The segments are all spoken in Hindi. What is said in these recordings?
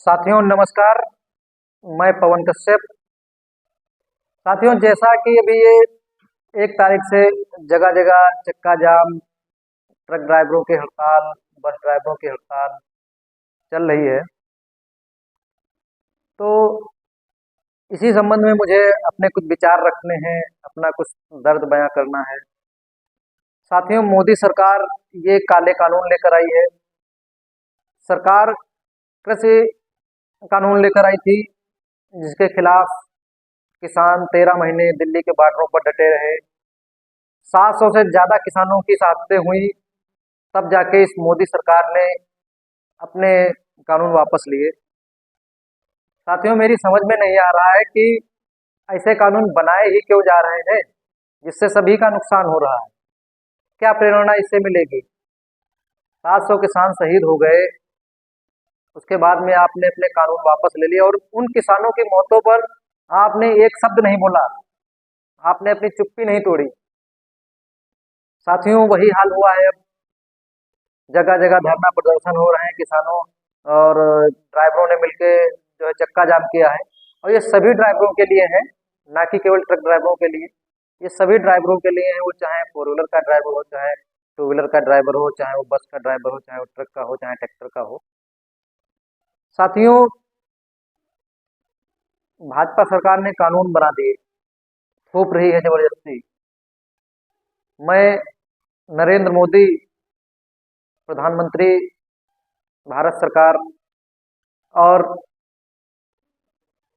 साथियों नमस्कार। मैं पवन कश्यप। साथियों जैसा कि अभी ये 1 तारीख से जगह जगह चक्का जाम, ट्रक ड्राइवरों की हड़ताल, बस ड्राइवरों की हड़ताल चल रही है, तो इसी संबंध में मुझे अपने कुछ विचार रखने हैं, अपना कुछ दर्द बयां करना है। साथियों मोदी सरकार ये काले कानून लेकर आई है। सरकार कृषि कानून लेकर आई थी जिसके खिलाफ किसान 13 महीने दिल्ली के बॉर्डरों पर डटे रहे। 700 से ज्यादा किसानों की शहादतें हुई, तब जाके इस मोदी सरकार ने अपने कानून वापस लिए। साथियों मेरी समझ में नहीं आ रहा है कि ऐसे कानून बनाए ही क्यों जा रहे हैं जिससे सभी का नुकसान हो रहा है। क्या प्रेरणा इससे मिलेगी? 700 किसान शहीद हो गए, उसके बाद में आपने अपने कानून वापस ले लिए और उन किसानों की मौतों पर आपने एक शब्द नहीं बोला, आपने अपनी चुप्पी नहीं तोड़ी। साथियों वही हाल हुआ है, अब जगह जगह धरना प्रदर्शन हो रहे हैं किसानों और ड्राइवरों ने मिलकर जो है चक्का जाम किया है। और ये सभी ड्राइवरों के लिए है, ना कि केवल ट्रक ड्राइवरों के लिए। ये सभी ड्राइवरों के लिए है, वो चाहे 4 व्हीलर का ड्राइवर हो, चाहे 2 व्हीलर का ड्राइवर हो, चाहे वो बस का ड्राइवर हो, चाहे वो ट्रक का हो, चाहे ट्रैक्टर का हो। साथियों भाजपा सरकार ने कानून बना दिए, थोप रही है जबरदस्ती। मैं नरेंद्र मोदी प्रधानमंत्री भारत सरकार और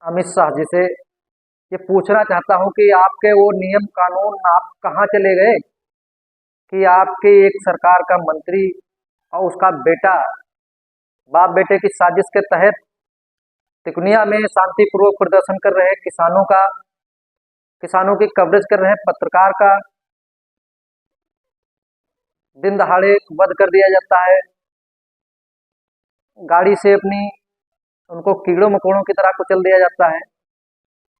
अमित शाह जी से ये पूछना चाहता हूं कि आपके वो नियम कानून आप कहाँ चले गए कि आपके एक सरकार का मंत्री और उसका बेटा बाप बेटे की साजिश के तहत तिकोनिया में शांतिपूर्वक प्रदर्शन कर रहे किसानों की कवरेज कर रहे पत्रकार का दिन दहाड़े वध कर दिया जाता है, गाड़ी से अपनी उनको कीड़ों मकोड़ों की तरह कुचल दिया जाता है।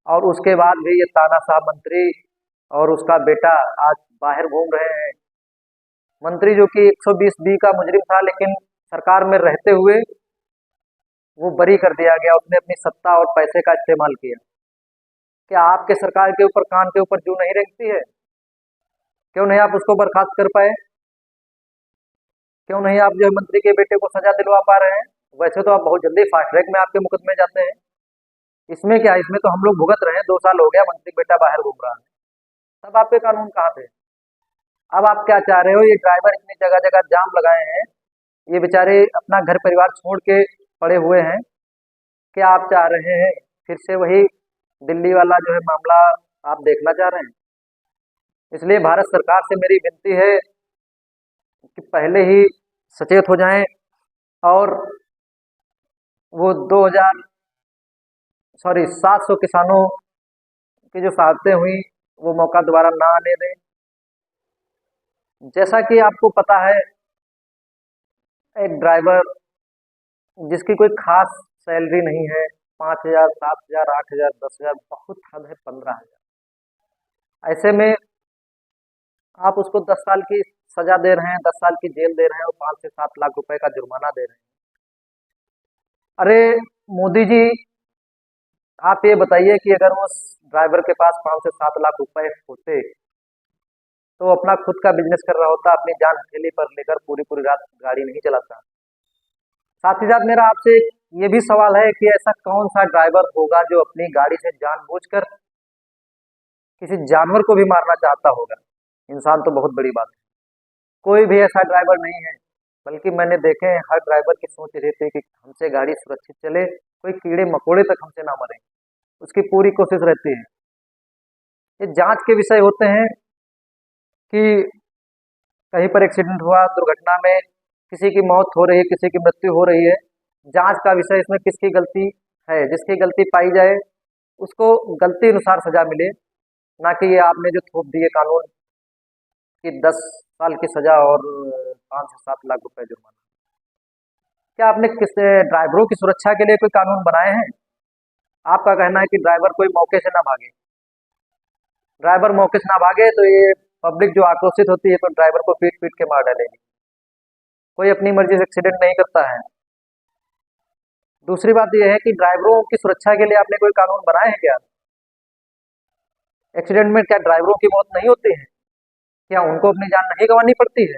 और उसके बाद भी ये तानाशाह मंत्री और उसका बेटा आज बाहर घूम रहे हैं। मंत्री जो कि 120 बी का मुजरिम था, लेकिन सरकार में रहते हुए वो बरी कर दिया गया, उसने अपनी सत्ता और पैसे का इस्तेमाल किया। क्या आपके सरकार के ऊपर कान के ऊपर जू नहीं रेंगती है? क्यों नहीं आप उसको बर्खास्त कर पाए? क्यों नहीं आप जो है मंत्री के बेटे को सजा दिलवा पा रहे हैं? वैसे तो आप बहुत जल्दी फास्ट ट्रैक में आपके मुकदमे जाते हैं, इसमें क्या है? इसमें तो हम लोग भुगत रहे हैं, 2 साल हो गया मंत्री बेटा बाहर घूम रहा है, तब आपके कानून कहाँ थे? अब आप क्या चाह रहे हो? ये ड्राइवर इतनी जगह जगह जाम लगाए हैं, ये बेचारे अपना घर परिवार छोड़ के पड़े हुए हैं। क्या आप चाह रहे हैं फिर से वही दिल्ली वाला जो है मामला आप देखना चाह रहे हैं? इसलिए भारत सरकार से मेरी विनती है कि पहले ही सचेत हो जाएं और वो 700 किसानों की जो शहादतें हुई वो मौका दोबारा ना आने दें। जैसा कि आपको पता है, एक ड्राइवर जिसकी कोई खास सैलरी नहीं है, 5,000, 7,000, 8,000, 10,000, बहुत हद है 15,000, ऐसे में आप उसको 10 साल की सजा दे रहे हैं, 10 साल की जेल दे रहे हैं और 5 से 7 लाख रुपए का जुर्माना दे रहे हैं। अरे मोदी जी, आप ये बताइए कि अगर उस ड्राइवर के पास 5 से 7 लाख रुपए होते तो वो अपना खुद का बिजनेस कर रहा होता, अपनी जान हथेली पर लेकर पूरी पूरी रात गाड़ी नहीं चलाता। साथ ही साथ मेरा आपसे ये भी सवाल है कि ऐसा कौन सा ड्राइवर होगा जो अपनी गाड़ी से जानबूझकर किसी जानवर को भी मारना चाहता होगा? इंसान तो बहुत बड़ी बात है, कोई भी ऐसा ड्राइवर नहीं है। बल्कि मैंने देखे हैं हर ड्राइवर की सोच रहती है कि हमसे गाड़ी सुरक्षित चले, कोई कीड़े मकोड़े तक हमसे ना मरे, उसकी पूरी कोशिश रहती है। ये जांच के विषय होते हैं कि कहीं पर एक्सीडेंट हुआ, दुर्घटना में किसी की मौत हो रही है, किसी की मृत्यु हो रही है, जांच का विषय इसमें किसकी गलती है। जिसकी गलती पाई जाए उसको गलती अनुसार सजा मिले, ना कि ये आपने जो थोप दिए कानून कि 10 साल की सजा और 5 से 7 लाख रुपए जुर्माना। क्या आपने किस ड्राइवरों की सुरक्षा के लिए कोई कानून बनाए हैं? आपका कहना है कि ड्राइवर कोई मौके से ना भागे, ड्राइवर मौके से ना भागे तो ये पब्लिक जो आक्रोशित होती है तो ड्राइवर को पीट पीट के मार डालेगी। कोई अपनी मर्जी से एक्सीडेंट नहीं करता है। दूसरी बात यह है कि ड्राइवरों की सुरक्षा के लिए आपने कोई कानून बनाए हैं क्या? एक्सीडेंट में क्या ड्राइवरों की मौत नहीं होती है? क्या उनको अपनी जान नहीं गंवानी पड़ती है?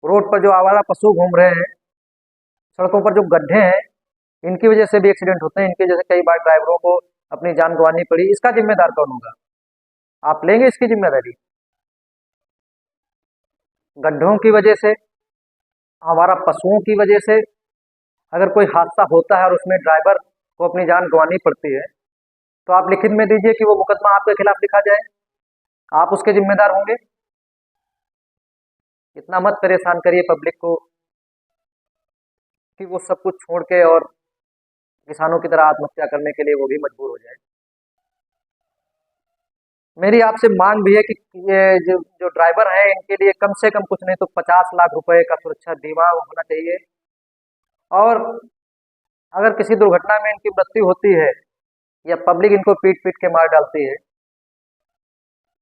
रोड पर जो आवारा पशु घूम रहे हैं, सड़कों पर जो गड्ढे हैं, इनकी वजह से भी एक्सीडेंट होते हैं। इनकी वजह से कई बार ड्राइवरों को अपनी जान गंवानी पड़ी। इसका जिम्मेदार कौन होगा? आप लेंगे इसकी जिम्मेदारी? गड्ढों की वजह से, आवारा पशुओं की वजह से अगर कोई हादसा होता है और उसमें ड्राइवर को अपनी जान गंवानी पड़ती है, तो आप लिखित में दीजिए कि वो मुकदमा आपके खिलाफ लिखा जाए, आप उसके जिम्मेदार होंगे। इतना मत परेशान करिए पब्लिक को कि वो सब कुछ छोड़ के और किसानों की तरह आत्महत्या करने के लिए वो भी मजबूर हो जाए। मेरी आपसे मांग भी है कि ये जो ड्राइवर हैं, इनके लिए कम से कम कुछ नहीं तो 50 लाख रुपए का सुरक्षा बीमा होना चाहिए। और अगर किसी दुर्घटना में इनकी मृत्यु होती है या पब्लिक इनको पीट पीट के मार डालती है,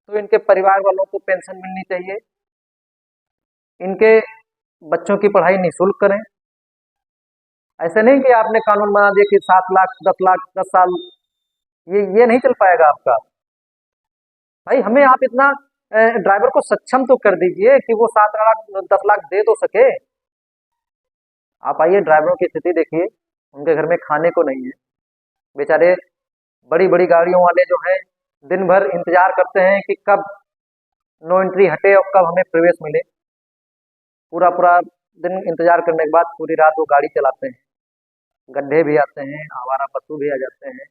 तो इनके परिवार वालों को पेंशन मिलनी चाहिए। इनके बच्चों की पढ़ाई निःशुल्क करें। ऐसे नहीं कि आपने कानून बना दिया कि 7 लाख 10 लाख 10 साल, ये नहीं चल पाएगा आपका। भाई हमें आप इतना ड्राइवर को सक्षम तो कर दीजिए कि वो 7 लाख 10 लाख दे तो सके। आप आइए, ड्राइवरों की स्थिति देखिए, उनके घर में खाने को नहीं है। बेचारे बड़ी बड़ी गाड़ियों वाले जो हैं, दिन भर इंतजार करते हैं कि कब नो एंट्री हटे और कब हमें प्रवेश मिले। पूरा पूरा दिन इंतजार करने के बाद पूरी रात वो गाड़ी चलाते हैं। गड्ढे भी आते हैं, आवारा पशु भी आ जाते हैं।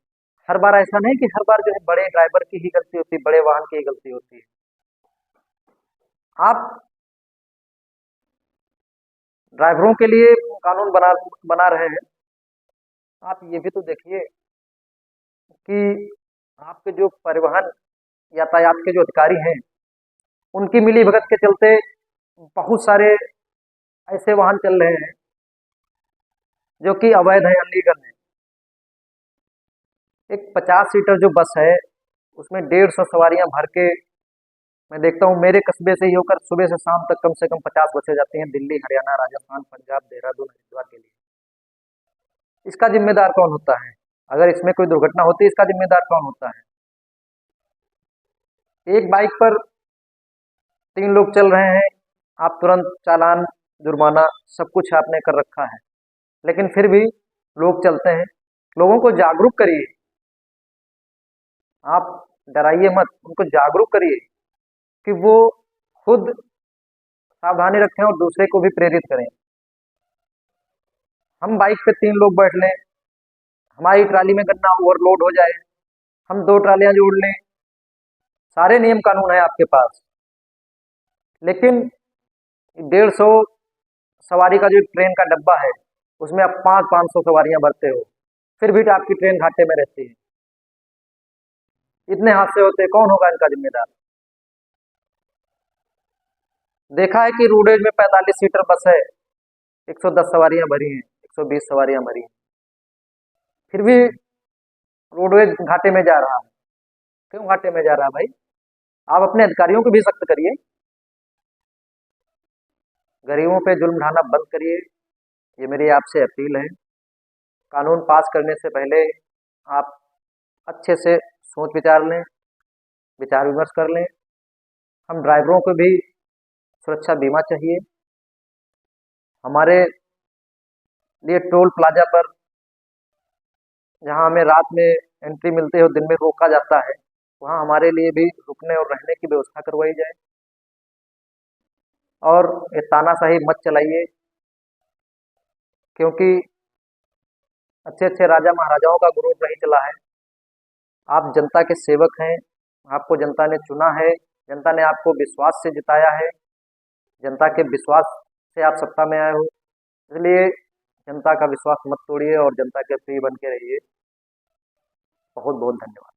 हर बार ऐसा नहीं कि हर बार जो है बड़े ड्राइवर की ही गलती होती है, बड़े वाहन की ही गलती होती है। आप ड्राइवरों के लिए कानून बना रहे हैं, आप ये भी तो देखिए कि आपके जो परिवहन यातायात के जो अधिकारी हैं, उनकी मिली भगत के चलते बहुत सारे ऐसे वाहन चल रहे हैं जो कि अवैध है, अनलीगल है। एक 50 सीटर जो बस है, उसमें 150 सवारियां भर के मैं देखता हूँ मेरे कस्बे से ही होकर सुबह से शाम तक कम से कम 50 बसें जाती हैं दिल्ली, हरियाणा, राजस्थान, पंजाब, देहरादून, हरिद्वार के लिए। इसका जिम्मेदार कौन होता है? अगर इसमें कोई दुर्घटना होती है, इसका जिम्मेदार कौन होता है? एक बाइक पर 3 लोग चल रहे हैं, आप तुरंत चालान, जुर्माना सब कुछ आपने कर रखा है, लेकिन फिर भी लोग चलते हैं। लोगों को जागरूक करिए, आप डराइए मत, उनको जागरूक करिए कि वो खुद सावधानी रखें और दूसरे को भी प्रेरित करें। हम बाइक पे 3 लोग बैठ लें, हमारी ट्राली में गन्ना ओवरलोड हो जाए, हम 2 ट्रालियां जोड़ लें, सारे नियम कानून है आपके पास, लेकिन 150 सवारी का जो ट्रेन का डब्बा है, उसमें आप 500 सवारियां भरते हो, फिर भी आपकी ट्रेन घाटे में रहती है। इतने हादसे होते हैं, कौन होगा इनका जिम्मेदार? देखा है कि रोडेज में 45 सीटर बस है, 110 सवारियां भरी हैं, 120 सवारियां भरी हैं, फिर भी रोडवेज घाटे में जा रहा है। क्यों घाटे में जा रहा है भाई? आप अपने अधिकारियों को भी सख्त करिए, गरीबों पे जुल्म ढाना बंद करिए, ये मेरी आपसे अपील है। कानून पास करने से पहले आप अच्छे से सोच विचार लें, विचार विमर्श कर लें। हम ड्राइवरों को भी सुरक्षा बीमा चाहिए। हमारे लिए टोल प्लाजा पर जहां हमें रात में एंट्री मिलती है और दिन में रोका जाता है, वहां हमारे लिए भी रुकने और रहने की व्यवस्था करवाई जाए। और ये तानाशाही मत चलाइए, क्योंकि अच्छे अच्छे राजा महाराजाओं का गुरूर नहीं चला है। आप जनता के सेवक हैं, आपको जनता ने चुना है, जनता ने आपको विश्वास से जिताया है, जनता के विश्वास से आप सत्ता में आए हो, इसलिए जनता का विश्वास मत तोड़िए और जनता के प्रिय बन के रहिए। बहुत बहुत धन्यवाद।